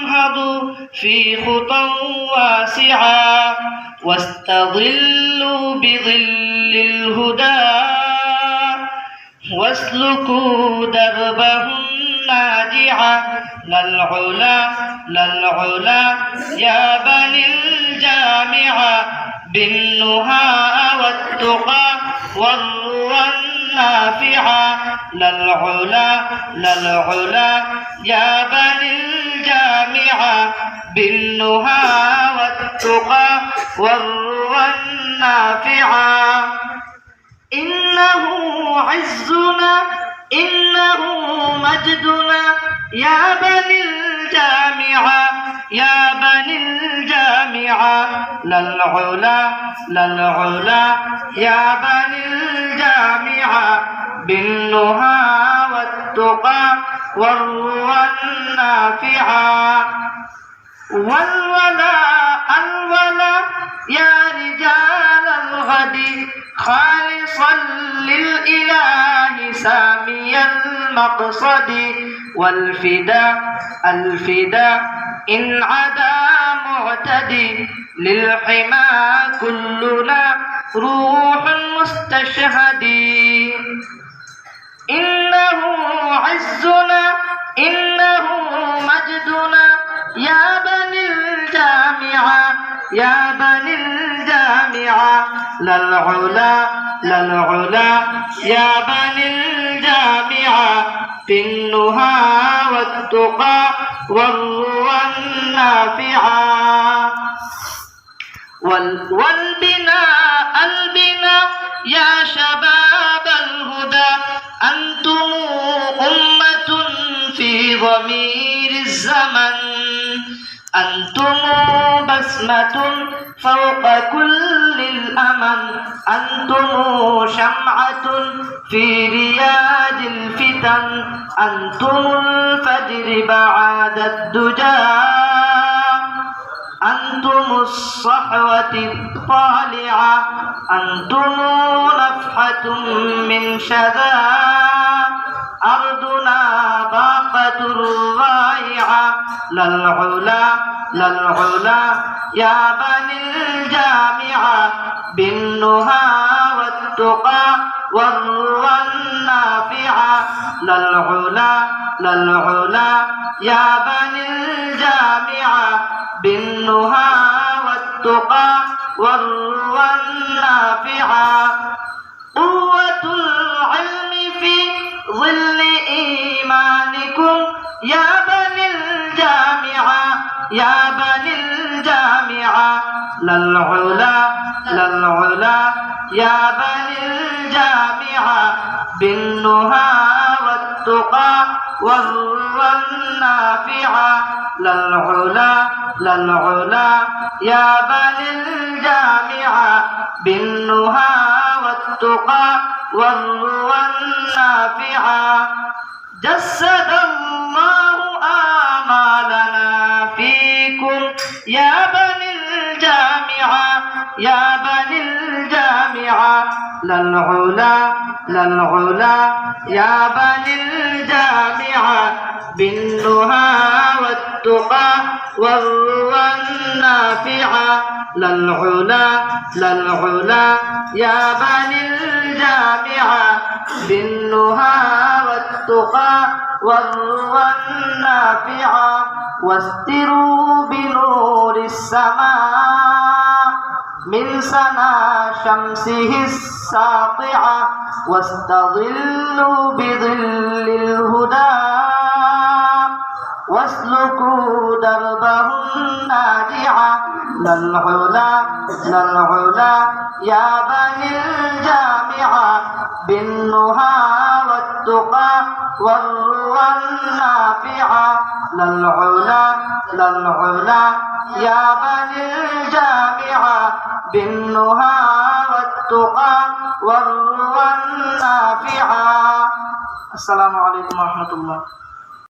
وانهضوا في خطى واسعة واستظلوا بظل الهدى واسلكوا دربهم ناجعا للعلا للعلا يا بني الجامعة بالنهى والتقى والروى النافعة للعلا للعلا يا بني الجامعة بالنهى والتقى والروى النافعة إنه عزنا إنه مجدنا يا بني الجامعة يا بني الجامعة للعلا للعلا يا بني الجامعة بالنهى والتقى والروى النافعة والولاء الولاء يا رجال الغد خالصا للإله سامي المقصد والفداء الفداء إن عدا معتدي للحمى كلنا روح مستشهد إنه عزنا إنه مجدنا يا بني الجامعة يا بني الجامعة للعلا للعلا يا بني الجامعة بالنهى والتقى والروى النافعة والبناء البناء يا شباب الهدى أنتم أمة في ضمير الزمن أنتم بسمة فوق كل الأمل أنتم شمعة في رياض الفتن أنتم الفجر بعد الدجى أنتم الصحوة الطالعة أنتم نفحة من شذا أرضنا باقة الرائعة للعلا للعلا يا بني الجامعة بالنهى والتقى والروى النافعة للعلا للعلا يا بني الجامعة بالنهى والتقى والروى النافعة قوة العلم في ظل إيمانكم يا بني الجامعة يا بني الجامعة للعلا للعلا يا بني الجامعة بالنهى والتقى والروى النافعة للعلا للعلا يا بني الجامعة بالنهى والتقى والروى النافعة جسد الله آمالنا فيكم يا بني الجامعة يا بني الجامعة للعلا للعلا يا بني الجامعة بالنهى والتقى والروى النافعة للعلا للعلا يا بني الجامعة بالنهى والتقى والروى النافعة واستروا بنور السماء من سنا شمسه الساطعة واستظلوا بظل الهدى واسلكوا دربهم ناجعا للعلا للعلا يا بني الجامعة بالنهى والتقى والروى النافعة للعلا للعلا يا بني الجامعة بالنهى والتقى والروى النافعة. السلام عليكم ورحمة الله.